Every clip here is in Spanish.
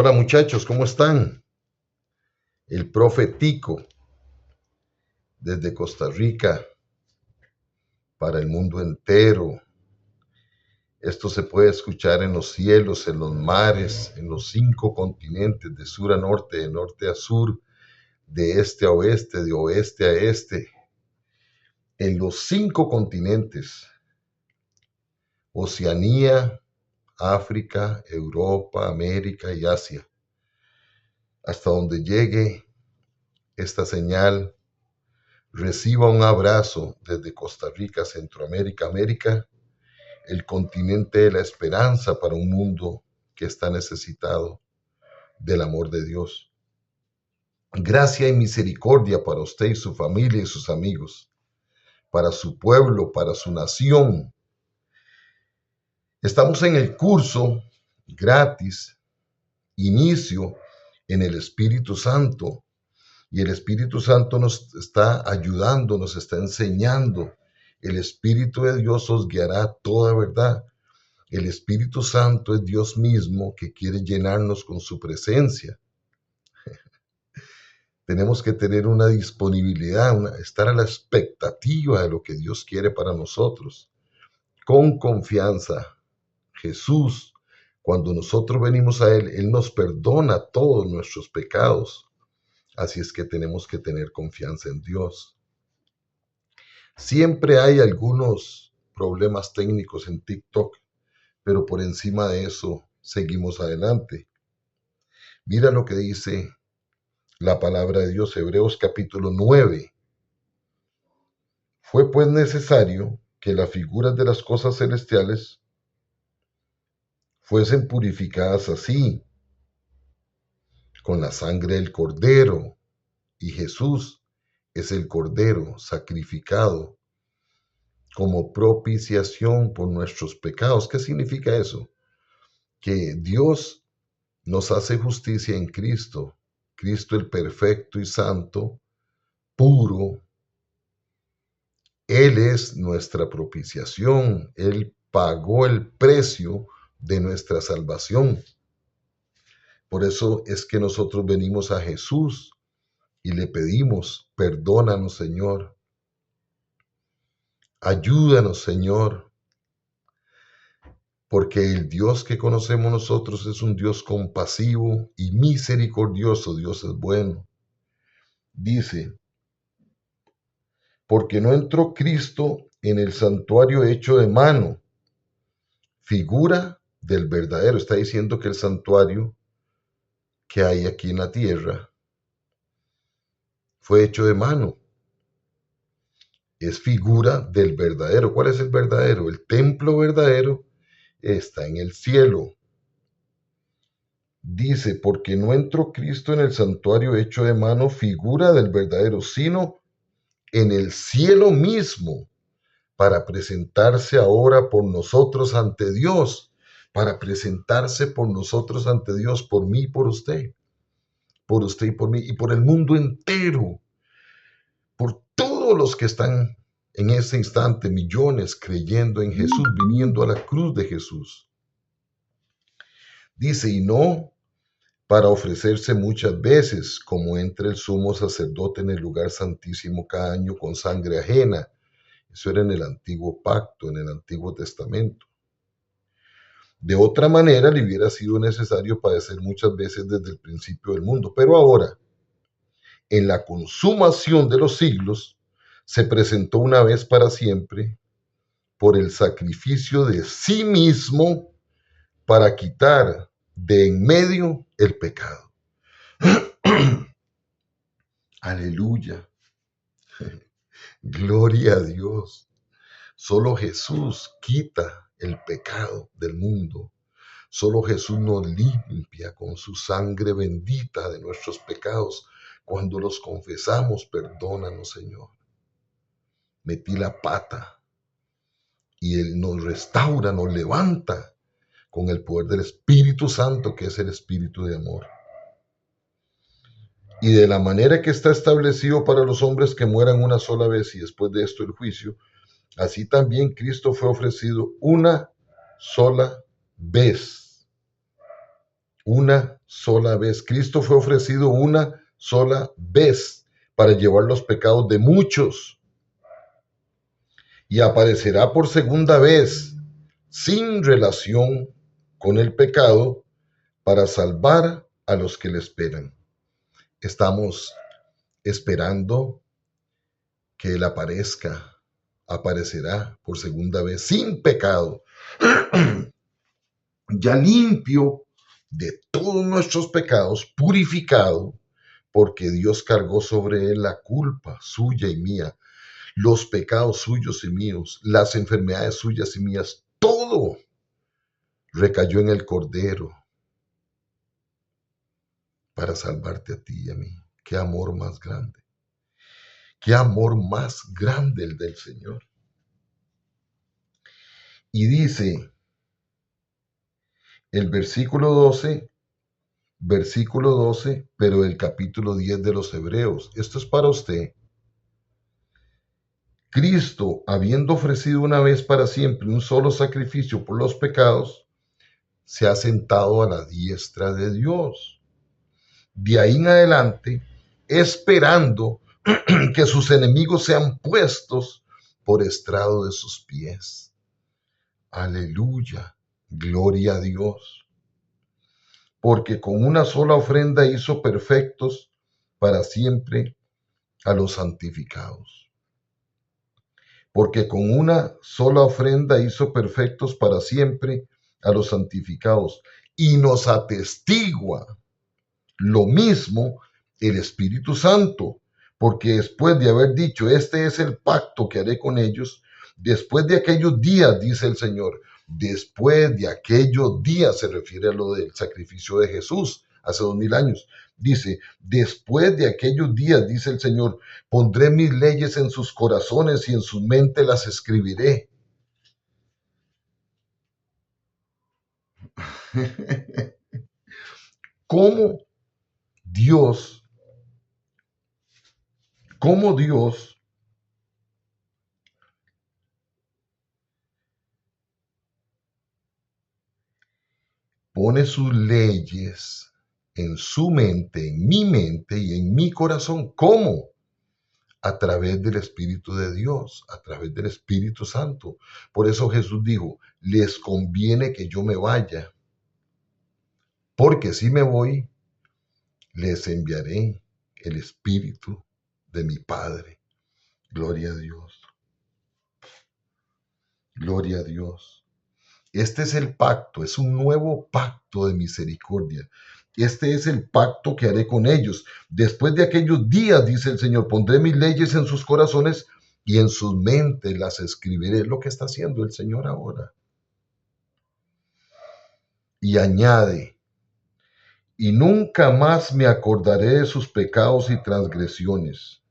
Hola muchachos, ¿cómo están? El profetico desde Costa Rica para el mundo entero. Esto se puede escuchar en los cielos, en los mares, en los 5 continentes, de sur a norte, de norte a sur, de este a oeste, de oeste a este. En los 5 continentes: Oceanía, África, Europa, América y Asia. Hasta donde llegue esta señal, reciba un abrazo desde Costa Rica, Centroamérica, América, el continente de la esperanza para un mundo que está necesitado del amor de Dios. Gracia y misericordia para usted y su familia y sus amigos, para su pueblo, para su nación. Estamos en el curso gratis, inicio en el Espíritu Santo, y el Espíritu Santo nos está ayudando, nos está enseñando. El Espíritu de Dios os guiará a toda verdad. El Espíritu Santo es Dios mismo que quiere llenarnos con su presencia. Tenemos que tener una disponibilidad, estar a la expectativa de lo que Dios quiere para nosotros. Con confianza. Jesús, cuando nosotros venimos a Él nos perdona todos nuestros pecados. Así es que tenemos que tener confianza en Dios. Siempre hay algunos problemas técnicos en TikTok, pero por encima de eso seguimos adelante. Mira lo que dice la palabra de Dios, Hebreos capítulo 9. Fue pues necesario que las figuras de las cosas celestiales fuesen purificadas así, con la sangre del Cordero, y Jesús es el Cordero sacrificado como propiciación por nuestros pecados. ¿Qué significa eso? Que Dios nos hace justicia en Cristo. Cristo el perfecto y santo, puro. Él es nuestra propiciación. Él pagó el precio de nuestra salvación. Por eso es que nosotros venimos a Jesús y le pedimos: perdónanos, Señor. Ayúdanos, Señor. Porque el Dios que conocemos nosotros es un Dios compasivo y misericordioso. Dios es bueno. Dice: porque no entró Cristo en el santuario hecho de mano, figura del verdadero. Está diciendo que el santuario que hay aquí en la tierra fue hecho de mano. Es figura del verdadero. ¿Cuál es el verdadero? El templo verdadero está en el cielo. Dice: porque no entró Cristo en el santuario hecho de mano, figura del verdadero, sino en el cielo mismo, para presentarse ahora por nosotros ante Dios, para presentarse por nosotros ante Dios, por mí y por usted y por mí, y por el mundo entero, por todos los que están en ese instante, millones creyendo en Jesús, viniendo a la cruz de Jesús. Dice: y no para ofrecerse muchas veces, como entra el sumo sacerdote en el lugar santísimo cada año con sangre ajena. Eso era en el antiguo pacto, en el Antiguo Testamento. De otra manera, le hubiera sido necesario padecer muchas veces desde el principio del mundo. Pero ahora, en la consumación de los siglos, se presentó una vez para siempre por el sacrificio de sí mismo para quitar de en medio el pecado. Aleluya. Gloria a Dios. Solo Jesús quita el pecado del mundo. Solo Jesús nos limpia con su sangre bendita de nuestros pecados. Cuando los confesamos: perdónanos, Señor. Metí la pata. Y Él nos restaura, nos levanta con el poder del Espíritu Santo, que es el Espíritu de amor. Y de la manera que está establecido para los hombres que mueran una sola vez y después de esto el juicio, así también Cristo fue ofrecido una sola vez. una sola vez. Cristo fue ofrecido una sola vez para llevar los pecados de muchos y aparecerá por segunda vez sin relación con el pecado para salvar a los que le esperan. Estamos esperando que Él aparecerá por segunda vez sin pecado, ya limpio de todos nuestros pecados, purificado, porque Dios cargó sobre Él la culpa suya y mía, los pecados suyos y míos, las enfermedades suyas y mías, todo recayó en el Cordero para salvarte a ti y a mí. Qué amor más grande. Qué amor más grande el del Señor. Y dice el versículo 12, pero el capítulo 10 de los Hebreos. Esto es para usted. Cristo, habiendo ofrecido una vez para siempre un solo sacrificio por los pecados, se ha sentado a la diestra de Dios. De ahí en adelante, esperando que sus enemigos sean puestos por estrado de sus pies. Aleluya, gloria a Dios. Porque con una sola ofrenda hizo perfectos para siempre a los santificados. Porque con una sola ofrenda hizo perfectos para siempre a los santificados. Y nos atestigua lo mismo el Espíritu Santo, porque después de haber dicho, este es el pacto que haré con ellos, después de aquellos días, dice el Señor, después de aquellos días, se refiere a lo del sacrificio de Jesús hace 2000 años, dice, después de aquellos días, dice el Señor, pondré mis leyes en sus corazones y en sus mentes las escribiré. ¿Cómo Dios pone sus leyes en su mente, en mi mente y en mi corazón? ¿Cómo? A través del Espíritu de Dios, a través del Espíritu Santo. Por eso Jesús dijo, les conviene que yo me vaya, porque si me voy, les enviaré el Espíritu de mi Padre. Gloria a Dios. Gloria a Dios. Este es el pacto, es un nuevo pacto de misericordia. Este es el pacto que haré con ellos. Después de aquellos días, dice el Señor, pondré mis leyes en sus corazones y en sus mentes las escribiré. Es lo que está haciendo el Señor ahora. Y añade, y nunca más me acordaré de sus pecados y transgresiones.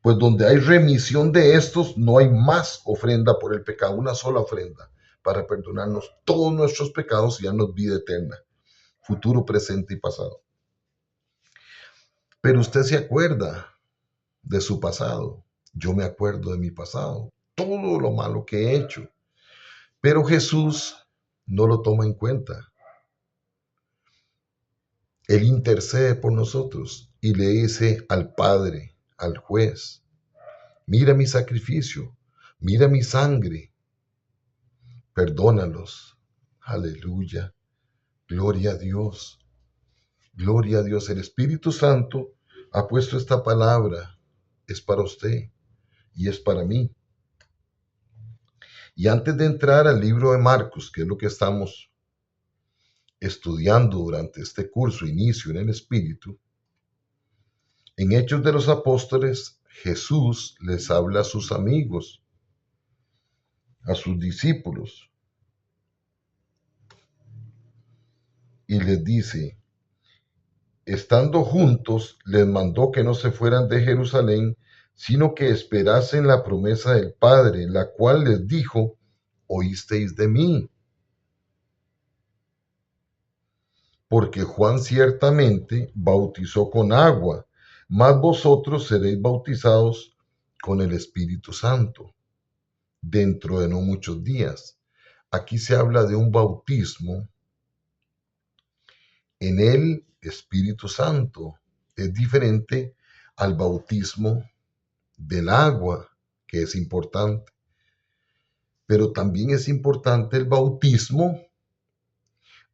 Pues donde hay remisión de estos, no hay más ofrenda por el pecado, una sola ofrenda para perdonarnos todos nuestros pecados y darnos vida eterna, futuro, presente y pasado. Pero usted se acuerda de su pasado. Yo me acuerdo de mi pasado, todo lo malo que he hecho. Pero Jesús no lo toma en cuenta. Él intercede por nosotros y le dice al Padre, al juez, mira mi sacrificio, mira mi sangre, perdónalos. Aleluya, gloria a Dios, gloria a Dios. El Espíritu Santo ha puesto esta palabra, es para usted y es para mí. Y antes de entrar al libro de Marcos, que es lo que estamos estudiando durante este curso, Inicio en el Espíritu, en Hechos de los Apóstoles, Jesús les habla a sus amigos, a sus discípulos, y les dice, estando juntos, les mandó que no se fueran de Jerusalén, sino que esperasen la promesa del Padre, la cual les dijo, oísteis de mí. Porque Juan ciertamente bautizó con agua, mas vosotros seréis bautizados con el Espíritu Santo dentro de no muchos días. Aquí se habla de un bautismo en el Espíritu Santo. Es diferente al bautismo del agua, que es importante. Pero también es importante el bautismo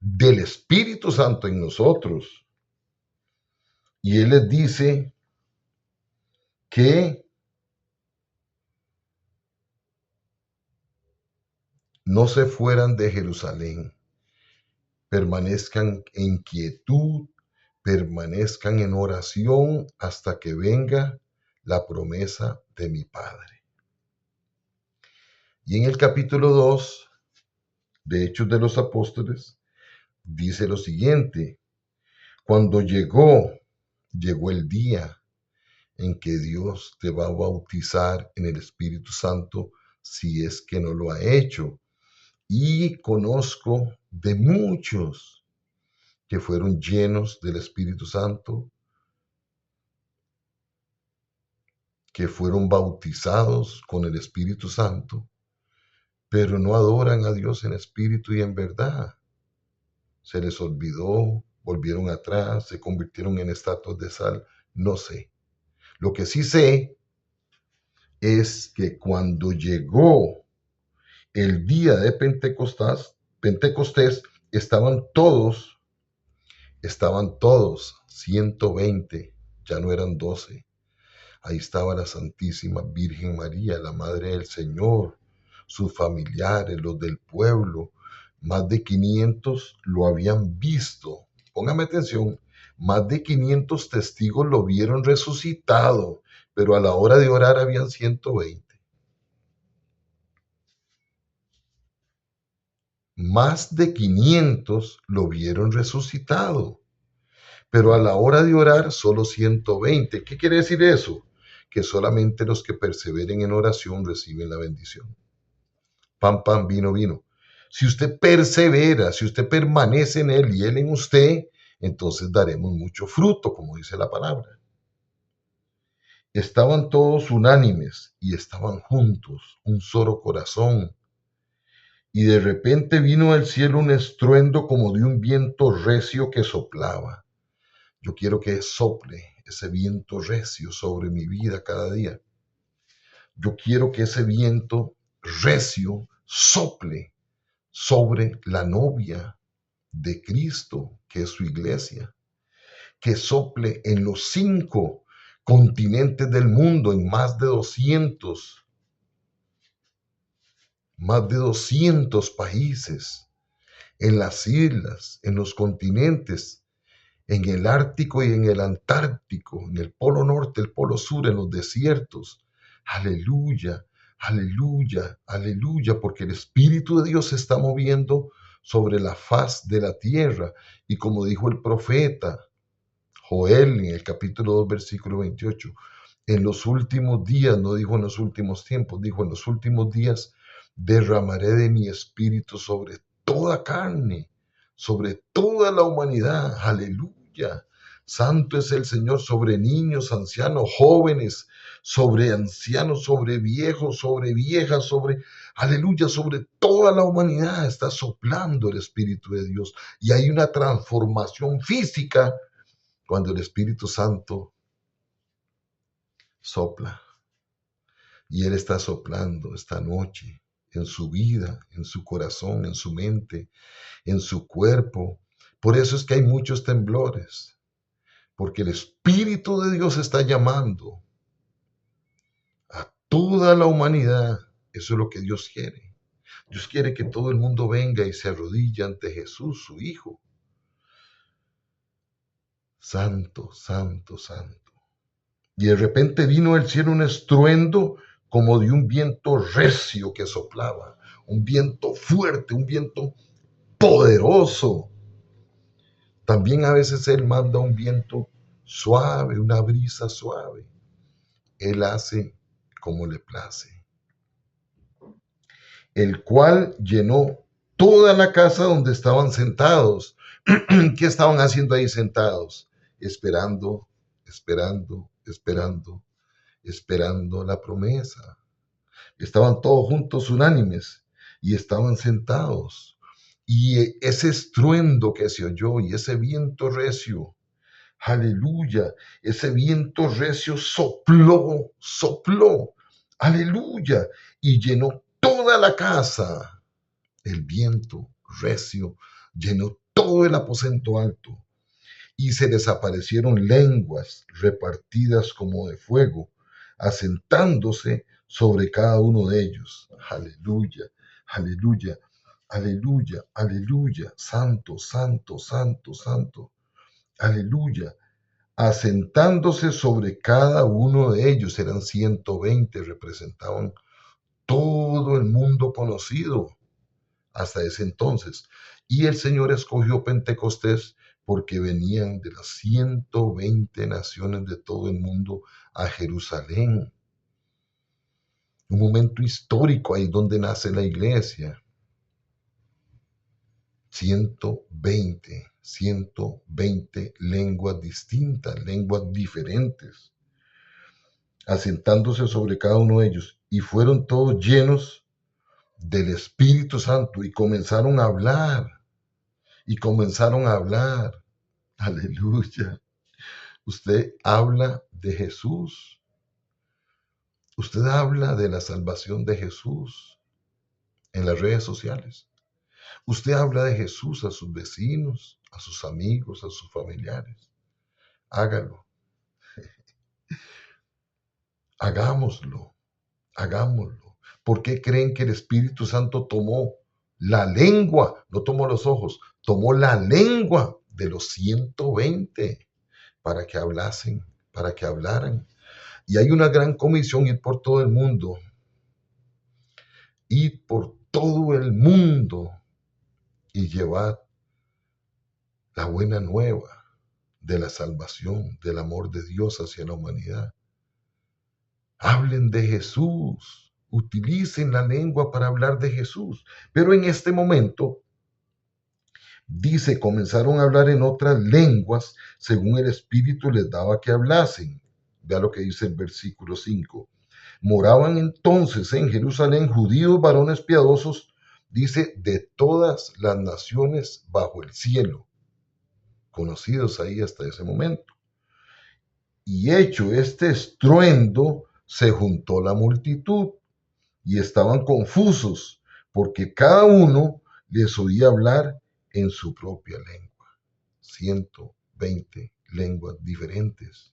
del Espíritu Santo en nosotros. Y Él les dice que no se fueran de Jerusalén, permanezcan en quietud, permanezcan en oración hasta que venga la promesa de mi Padre. Y en el capítulo 2 de Hechos de los Apóstoles dice lo siguiente: cuando llegó el día en que Dios te va a bautizar en el Espíritu Santo, si es que no lo ha hecho. Y conozco de muchos que fueron llenos del Espíritu Santo, que fueron bautizados con el Espíritu Santo, pero no adoran a Dios en espíritu y en verdad. Se les olvidó, volvieron atrás, se convirtieron en estatuas de sal, no sé. Lo que sí sé es que cuando llegó el día de Pentecostés, estaban todos, 120, ya no eran 12. Ahí estaba la Santísima Virgen María, la Madre del Señor, sus familiares, los del pueblo. Más de 500 lo habían visto. Póngame atención, más de 500 testigos lo vieron resucitado, pero a la hora de orar habían 120. Más de 500 lo vieron resucitado, pero a la hora de orar solo 120. ¿Qué quiere decir eso? Que solamente los que perseveren en oración reciben la bendición. Pan, pan, vino, vino. Si usted persevera, si usted permanece en Él y Él en usted, entonces daremos mucho fruto, como dice la palabra. Estaban todos unánimes y estaban juntos, un solo corazón. Y de repente vino del cielo un estruendo como de un viento recio que soplaba. Yo quiero que sople ese viento recio sobre mi vida cada día. Yo quiero que ese viento recio sople sobre la novia de Cristo, que es su iglesia, que sople en los 5 continentes del mundo, en más de 200 países, en las islas, en los continentes, en el Ártico y en el Antártico, en el Polo Norte, el Polo Sur, en los desiertos. Aleluya, aleluya, aleluya, porque el Espíritu de Dios se está moviendo sobre la faz de la tierra. Y como dijo el profeta Joel en el capítulo 2, versículo 28, en los últimos días, no dijo en los últimos tiempos, dijo en los últimos días, derramaré de mi espíritu sobre toda carne, sobre toda la humanidad. Aleluya. Santo es el Señor sobre niños, ancianos, jóvenes, sobre ancianos, sobre viejos, sobre viejas, aleluya, sobre toda la humanidad está soplando el Espíritu de Dios. Y hay una transformación física cuando el Espíritu Santo sopla. Y Él está soplando esta noche en su vida, en su corazón, en su mente, en su cuerpo. Por eso es que hay muchos temblores, porque el Espíritu de Dios está llamando a toda la humanidad. Eso es lo que Dios quiere. Dios quiere que todo el mundo venga y se arrodille ante Jesús, su Hijo. Santo, santo, santo. Y de repente vino del cielo un estruendo como de un viento recio que soplaba, un viento fuerte, un viento poderoso. También a veces Él manda un viento suave, una brisa suave. Él hace como le place. El cual llenó toda la casa donde estaban sentados. ¿Qué estaban haciendo ahí sentados? Esperando, esperando, esperando, esperando la promesa. Estaban todos juntos unánimes y estaban sentados. Y ese estruendo que se oyó y ese viento recio, aleluya, ese viento recio sopló, aleluya, y llenó toda la casa. El viento recio llenó todo el aposento alto y se les aparecieron lenguas repartidas como de fuego, asentándose sobre cada uno de ellos. Aleluya, aleluya, aleluya, aleluya, santo, santo, santo, santo, aleluya. Asentándose sobre cada uno de ellos, eran 120, representaban todo el mundo conocido hasta ese entonces. Y el Señor escogió Pentecostés porque venían de las 120 naciones de todo el mundo a Jerusalén. Un momento histórico ahí donde nace la iglesia. 120 lenguas distintas, lenguas diferentes, asentándose sobre cada uno de ellos. Y fueron todos llenos del Espíritu Santo y comenzaron a hablar. Aleluya. Usted habla de Jesús. Usted habla de la salvación de Jesús en las redes sociales. Usted habla de Jesús a sus vecinos, a sus amigos, a sus familiares. Hágalo. Hagámoslo. ¿Por qué creen que el Espíritu Santo tomó la lengua? No tomó los ojos, tomó la lengua de los 120 para que hablasen, para que hablaran. Y hay una gran comisión, ir por todo el mundo. Ir por todo el mundo y llevar la buena nueva de la salvación, del amor de Dios hacia la humanidad. Hablen de Jesús, utilicen la lengua para hablar de Jesús. Pero en este momento, dice, comenzaron a hablar en otras lenguas según el Espíritu les daba que hablasen. Vea lo que dice el versículo 5. Moraban entonces en Jerusalén judíos varones piadosos, dice, de todas las naciones bajo el cielo, conocidos ahí hasta ese momento. Y hecho este estruendo, se juntó la multitud y estaban confusos, porque cada uno les oía hablar en su propia lengua. 120 lenguas diferentes.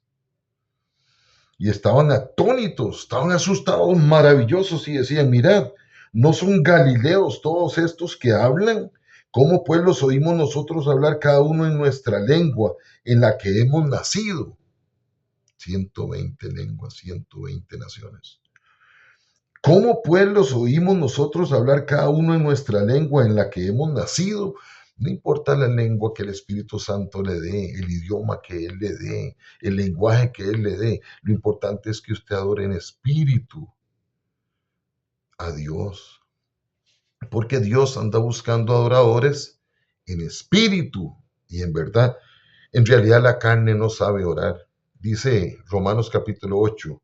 Y estaban atónitos, estaban asustados, maravillosos, y decían, mirad, ¿no son galileos todos estos que hablan? ¿Cómo pues los oímos nosotros hablar cada uno en nuestra lengua en la que hemos nacido? 120 lenguas, 120 naciones. ¿Cómo pues los oímos nosotros hablar cada uno en nuestra lengua en la que hemos nacido? No importa la lengua que el Espíritu Santo le dé, el idioma que Él le dé, el lenguaje que Él le dé. Lo importante es que usted adore en espíritu a Dios. Porque Dios anda buscando adoradores en espíritu y en verdad. En realidad la carne no sabe orar. Dice Romanos capítulo 8.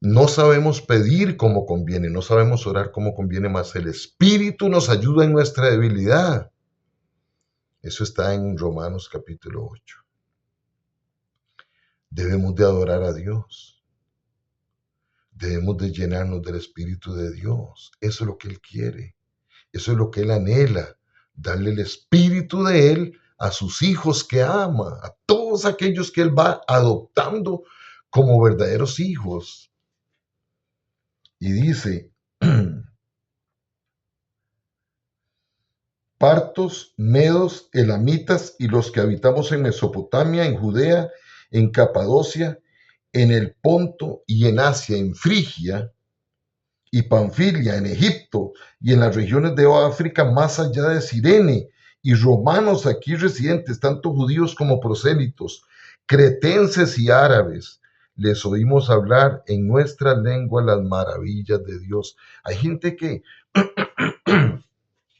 No sabemos pedir como conviene, no sabemos orar como conviene, más el Espíritu nos ayuda en nuestra debilidad. Eso está en Romanos capítulo 8. Debemos de adorar a Dios. Debemos de llenarnos del Espíritu de Dios. Eso es lo que Él quiere. Eso es lo que Él anhela. Darle el Espíritu de Él a sus hijos que ama, a todos aquellos que Él va adoptando como verdaderos hijos. Y dice, partos, medos, elamitas y los que habitamos en Mesopotamia, en Judea, en Capadocia, en el Ponto y en Asia, en Frigia y Panfilia, en Egipto y en las regiones de África más allá de Cirene, y romanos aquí residentes, tanto judíos como prosélitos, cretenses y árabes. Les oímos hablar en nuestra lengua las maravillas de Dios. Hay gente que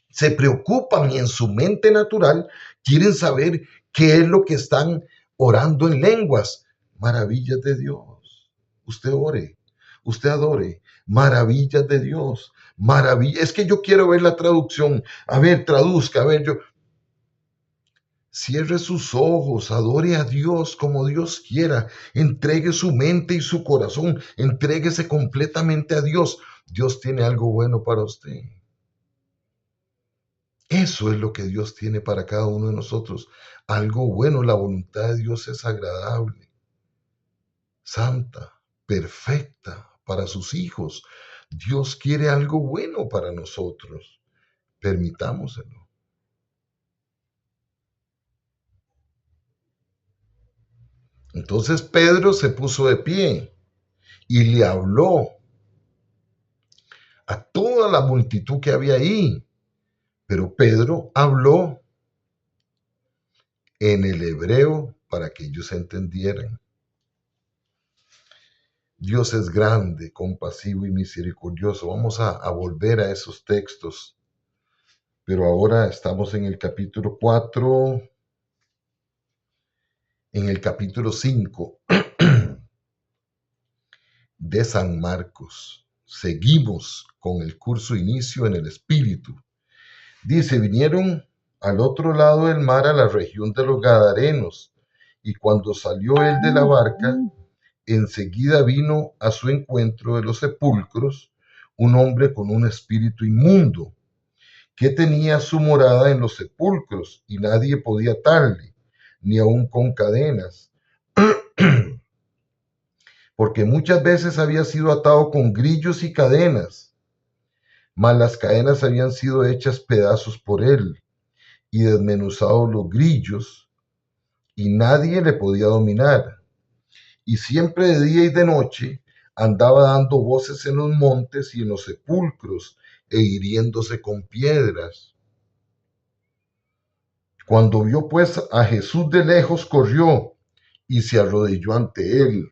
se preocupan y en su mente natural quieren saber qué es lo que están orando en lenguas. Maravillas de Dios. Usted ore, usted adore. Maravillas de Dios, Maravilla. Es que yo quiero ver la traducción. A ver, traduzca, a ver, yo. Cierre sus ojos, adore a Dios como Dios quiera, entregue su mente y su corazón, entréguese completamente a Dios. Dios tiene algo bueno para usted. Eso es lo que Dios tiene para cada uno de nosotros. Algo bueno, la voluntad de Dios es agradable, santa, perfecta para sus hijos. Dios quiere algo bueno para nosotros. Permitámoselo. Entonces Pedro se puso de pie y le habló a toda la multitud que había ahí. Pero Pedro habló en el hebreo para que ellos entendieran. Dios es grande, compasivo y misericordioso. Vamos a volver a esos textos. Pero ahora estamos en el capítulo 4, en el capítulo 5 de San Marcos. Seguimos con el curso Inicio en el Espíritu. Dice, vinieron al otro lado del mar a la región de los Gadarenos, y cuando salió él de la barca, enseguida vino a su encuentro de los sepulcros un hombre con un espíritu inmundo, que tenía su morada en los sepulcros, y nadie podía atarle, ni aun con cadenas, porque muchas veces había sido atado con grillos y cadenas, mas las cadenas habían sido hechas pedazos por él, y desmenuzados los grillos, y nadie le podía dominar. Y siempre de día y de noche andaba dando voces en los montes y en los sepulcros, e hiriéndose con piedras. Cuando vio pues a Jesús de lejos, corrió y se arrodilló ante él.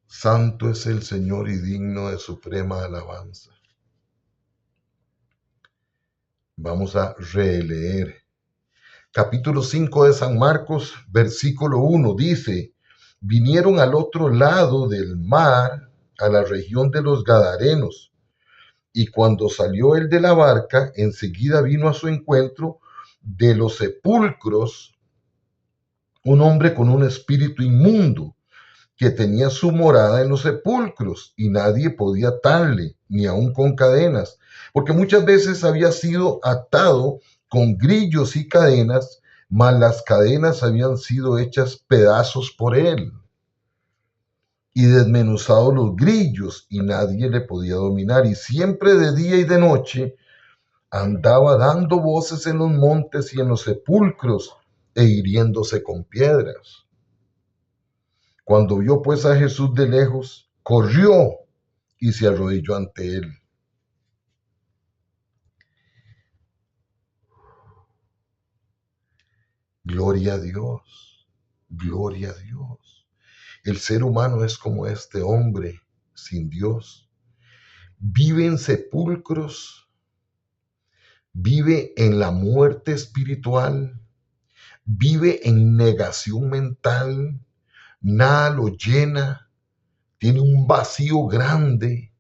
Santo es el Señor y digno de suprema alabanza. Vamos a releer. Capítulo 5 de San Marcos, versículo 1, dice, vinieron al otro lado del mar, a la región de los Gadarenos, y cuando salió él de la barca, enseguida vino a su encuentro de los sepulcros un hombre con un espíritu inmundo, que tenía su morada en los sepulcros, y nadie podía atarle, ni aun con cadenas, porque muchas veces había sido atado con grillos y cadenas, mas las cadenas habían sido hechas pedazos por él, y desmenuzados los grillos, y nadie le podía dominar, y siempre de día y de noche andaba dando voces en los montes y en los sepulcros, e hiriéndose con piedras. Cuando vio pues a Jesús de lejos, corrió y se arrodilló ante él. Gloria a Dios, gloria a Dios. El ser humano es como este hombre sin Dios. Vive en sepulcros, vive en la muerte espiritual, vive en negación mental, nada lo llena, tiene un vacío grande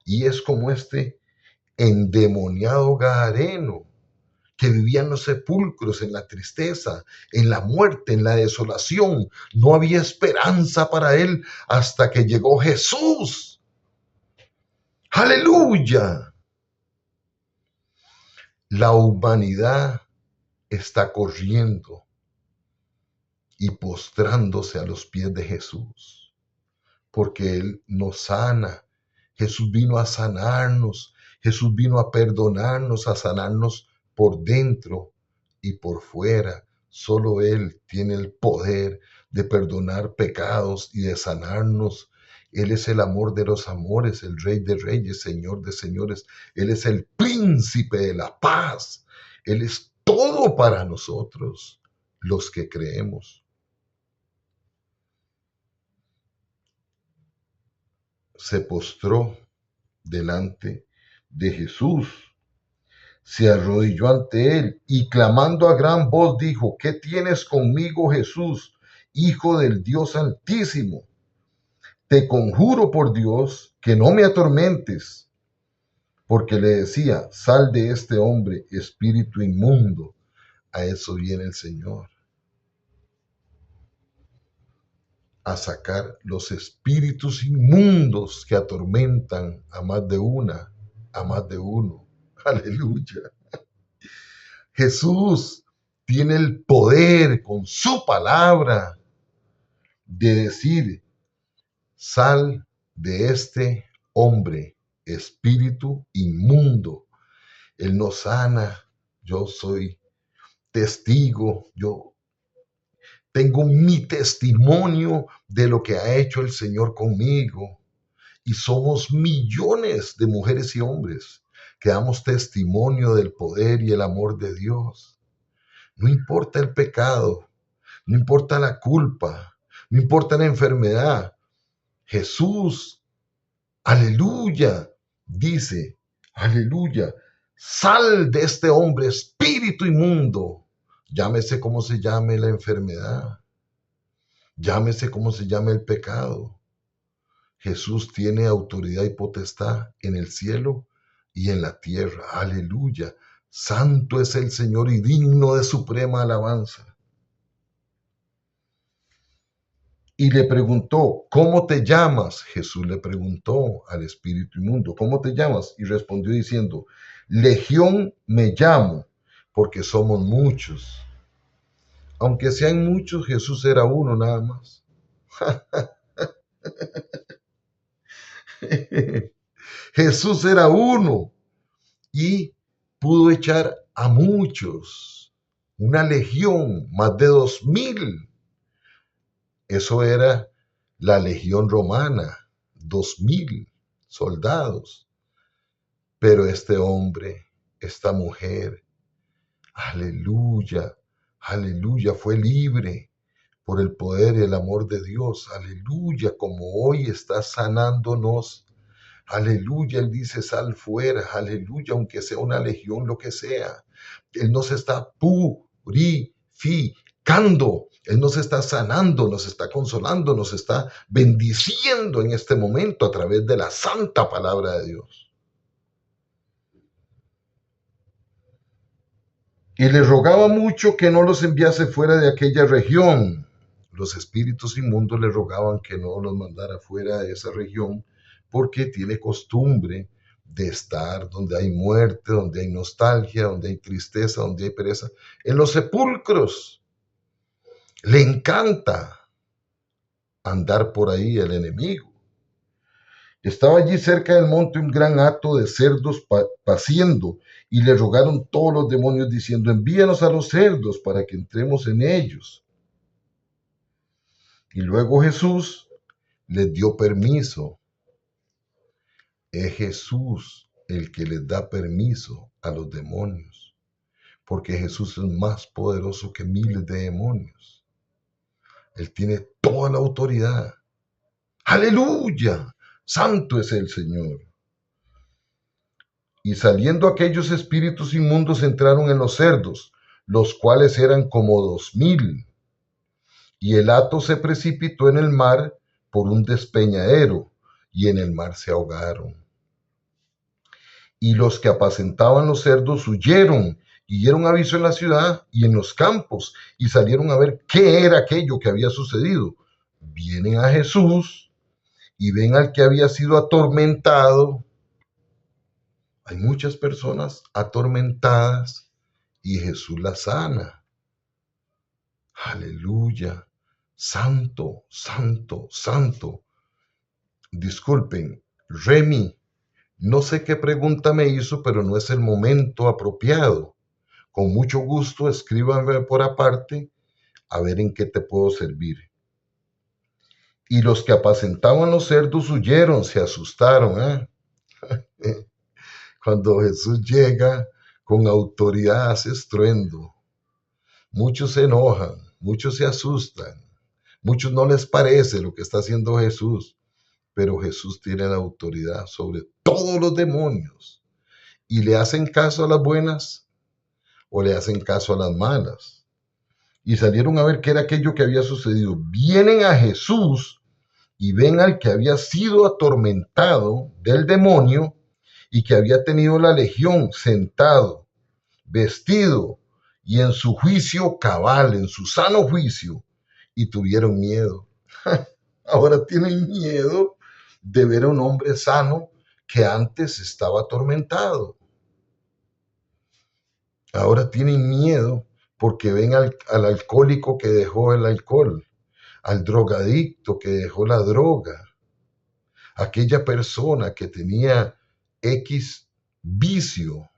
y es como este endemoniado gadareno que vivía en los sepulcros, en la tristeza, en la muerte, en la desolación. No había esperanza para él hasta que llegó Jesús. ¡Aleluya! La humanidad está corriendo y postrándose a los pies de Jesús, porque Él nos sana. Jesús vino a sanarnos, Jesús vino a perdonarnos, a sanarnos por dentro y por fuera. Solo Él tiene el poder de perdonar pecados y de sanarnos. Él es el amor de los amores, el Rey de Reyes, Señor de Señores. Él es el príncipe de la paz. Él es todo para nosotros, los que creemos. Se postró delante de Jesús, se arrodilló ante él y clamando a gran voz dijo, ¿qué tienes conmigo, Jesús, Hijo del Dios Altísimo? te conjuro por Dios que no me atormentes, porque le decía, sal de este hombre, espíritu inmundo. A eso viene el Señor, a sacar los espíritus inmundos que atormentan a más de una, a más de uno. Aleluya. Jesús tiene el poder con su palabra de decir, sal de este hombre, espíritu inmundo. Él nos sana. Yo soy testigo. Yo tengo mi testimonio de lo que ha hecho el Señor conmigo. Y somos millones de mujeres y hombres que damos testimonio del poder y el amor de Dios. No importa el pecado, no importa la culpa, no importa la enfermedad. Jesús, aleluya, dice, aleluya, sal de este hombre, espíritu inmundo. Llámese como se llame la enfermedad, llámese como se llame el pecado. Jesús tiene autoridad y potestad en el cielo y en la tierra. Aleluya. Santo es el Señor y digno de suprema alabanza. Y le preguntó, ¿cómo te llamas? Jesús le preguntó al espíritu inmundo, ¿cómo te llamas? Y respondió diciendo, Legión me llamo, porque somos muchos. Aunque sean muchos, Jesús era uno nada más. Jesús era uno y pudo echar a muchos, una legión, más de 2000. Eso era la legión romana, 2000 soldados. Pero este hombre, esta mujer, aleluya, aleluya, fue libre por el poder y el amor de Dios. Aleluya, como hoy está sanándonos. Aleluya, Él dice, sal fuera, aleluya, aunque sea una legión, lo que sea. Él nos está purificando, Él nos está sanando, nos está consolando, nos está bendiciendo en este momento a través de la santa palabra de Dios. Y le rogaba mucho que no los enviase fuera de aquella región. Los espíritus inmundos le rogaban que no los mandara fuera de esa región, porque tiene costumbre de estar donde hay muerte, donde hay nostalgia, donde hay tristeza, donde hay pereza. En los sepulcros le encanta andar por ahí el enemigo. Estaba allí cerca del monte un gran hato de cerdos paciendo, y le rogaron todos los demonios diciendo, envíanos a los cerdos para que entremos en ellos. Y luego Jesús les dio permiso. Es Jesús el que les da permiso a los demonios, porque Jesús es más poderoso que miles de demonios. Él tiene toda la autoridad. ¡Aleluya! Santo es el Señor. Y saliendo aquellos espíritus inmundos entraron en los cerdos, los cuales eran como 2000. Y el hato se precipitó en el mar por un despeñadero, y en el mar se ahogaron. Y los que apacentaban los cerdos huyeron y dieron aviso en la ciudad y en los campos, y salieron a ver qué era aquello que había sucedido. Vienen a Jesús y ven al que había sido atormentado. Hay muchas personas atormentadas y Jesús las sana. Aleluya. Santo, santo, santo. Disculpen, Remy, no sé qué pregunta me hizo, pero no es el momento apropiado. Con mucho gusto, escríbanme por aparte a ver en qué te puedo servir. Y los que apacentaban los cerdos huyeron, se asustaron. Cuando Jesús llega con autoridad hace estruendo. Muchos se enojan, muchos se asustan, muchos no les parece lo que está haciendo Jesús, pero Jesús tiene la autoridad sobre todos los demonios. ¿Y le hacen caso a las buenas o le hacen caso a las malas? Y salieron a ver qué era aquello que había sucedido. Vienen a Jesús y ven al que había sido atormentado del demonio y que había tenido la legión sentado, vestido y en su juicio cabal, en su sano juicio, y tuvieron miedo. Ahora tienen miedo de ver a un hombre sano que antes estaba atormentado. Ahora tienen miedo porque ven al alcohólico que dejó el alcohol, al drogadicto que dejó la droga, aquella persona que tenía X vicio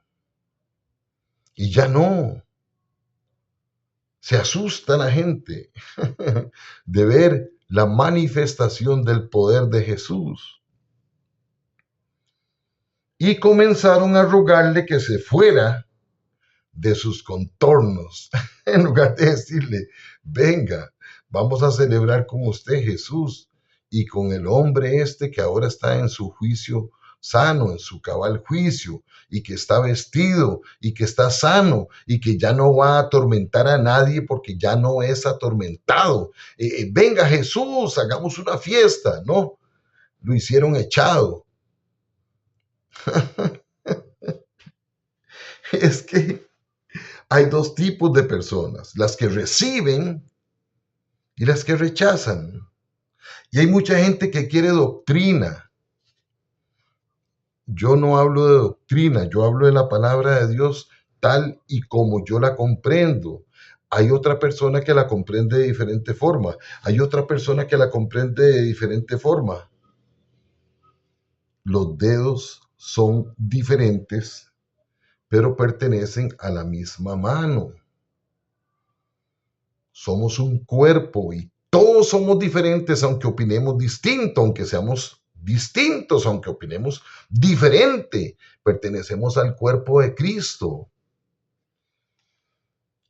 y ya no. Se asusta la gente de ver la manifestación del poder de Jesús. Y comenzaron a rogarle que se fuera de sus contornos, en lugar de decirle, venga, vamos a celebrar con usted, Jesús, y con el hombre este que ahora está en su juicio sano, en su cabal juicio, y que está vestido, y que está sano, y que ya no va a atormentar a nadie porque ya no es atormentado. Venga, Jesús, hagamos una fiesta, ¿no? Lo hicieron echado. Es que hay dos tipos de personas, las que reciben y las que rechazan. Y hay mucha gente que quiere doctrina. Yo no hablo de doctrina, yo hablo de la palabra de Dios tal y como yo la comprendo. Hay otra persona que la comprende de diferente forma. Hay otra persona que la comprende de diferente forma. Los dedos son diferentes, pero pertenecen a la misma mano. Somos un cuerpo y todos somos diferentes, aunque opinemos distinto, aunque seamos distintos, aunque opinemos diferente. Pertenecemos al cuerpo de Cristo.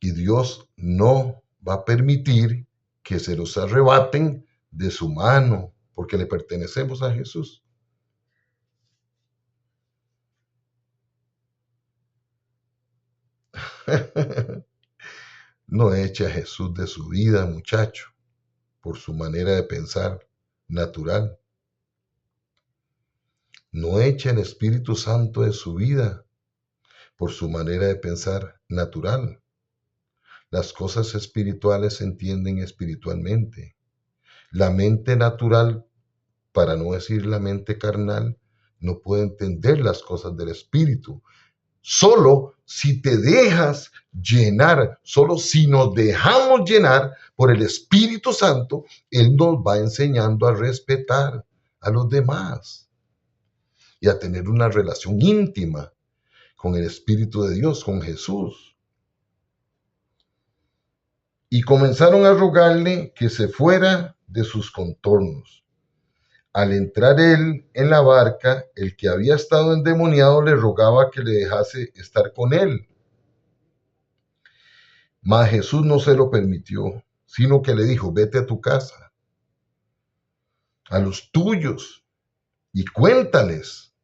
Y Dios no va a permitir que se los arrebaten de su mano, porque le pertenecemos a Jesús. No eche a Jesús de su vida, muchacho, por su manera de pensar natural. No eche el Espíritu Santo de su vida por su manera de pensar natural. Las cosas espirituales se entienden espiritualmente. La mente natural, para no decir la mente carnal, no puede entender las cosas del Espíritu. Solo si te dejas llenar, solo si nos dejamos llenar por el Espíritu Santo, Él nos va enseñando a respetar a los demás y a tener una relación íntima con el Espíritu de Dios, con Jesús. Y comenzaron a rogarle que se fuera de sus contornos. Al entrar él en la barca, el que había estado endemoniado le rogaba que le dejase estar con él. Mas Jesús no se lo permitió, sino que le dijo, vete a tu casa, a los tuyos, y cuéntales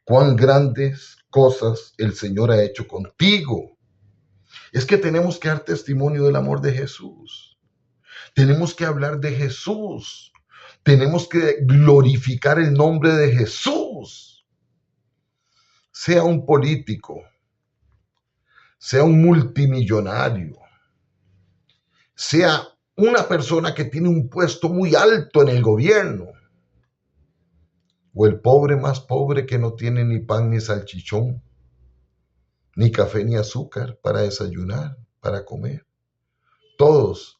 cuán grandes cosas el Señor ha hecho contigo. Es que tenemos que dar testimonio del amor de Jesús. Tenemos que hablar de Jesús. Tenemos que glorificar el nombre de Jesús. Sea un político, sea un multimillonario, sea una persona que tiene un puesto muy alto en el gobierno, o el pobre más pobre que no tiene ni pan ni salchichón, ni café ni azúcar para desayunar, para comer. Todos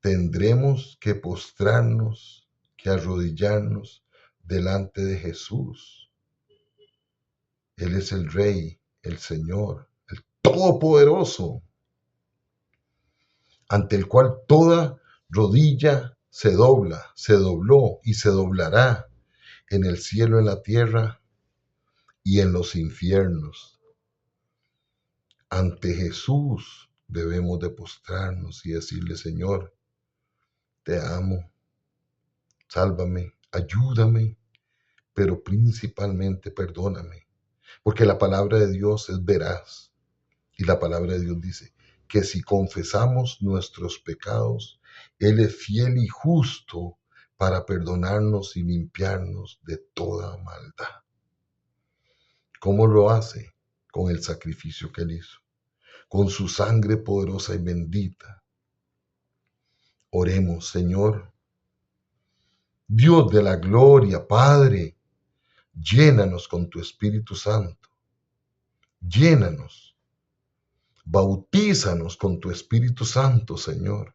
tendremos que postrarnos, que arrodillarnos delante de Jesús. Él es el Rey, el Señor, el Todopoderoso, ante el cual toda rodilla se dobla, se dobló y se doblará en el cielo, en la tierra y en los infiernos. Ante Jesús debemos de postrarnos y decirle, Señor, te amo, sálvame, ayúdame, pero principalmente perdóname, porque la palabra de Dios es veraz y la palabra de Dios dice que si confesamos nuestros pecados, Él es fiel y justo para perdonarnos y limpiarnos de toda maldad. ¿Cómo lo hace? Con el sacrificio que Él hizo, con su sangre poderosa y bendita. Oremos, Señor. Dios de la gloria, Padre, llénanos con tu Espíritu Santo. Llénanos. Bautízanos con tu Espíritu Santo, Señor.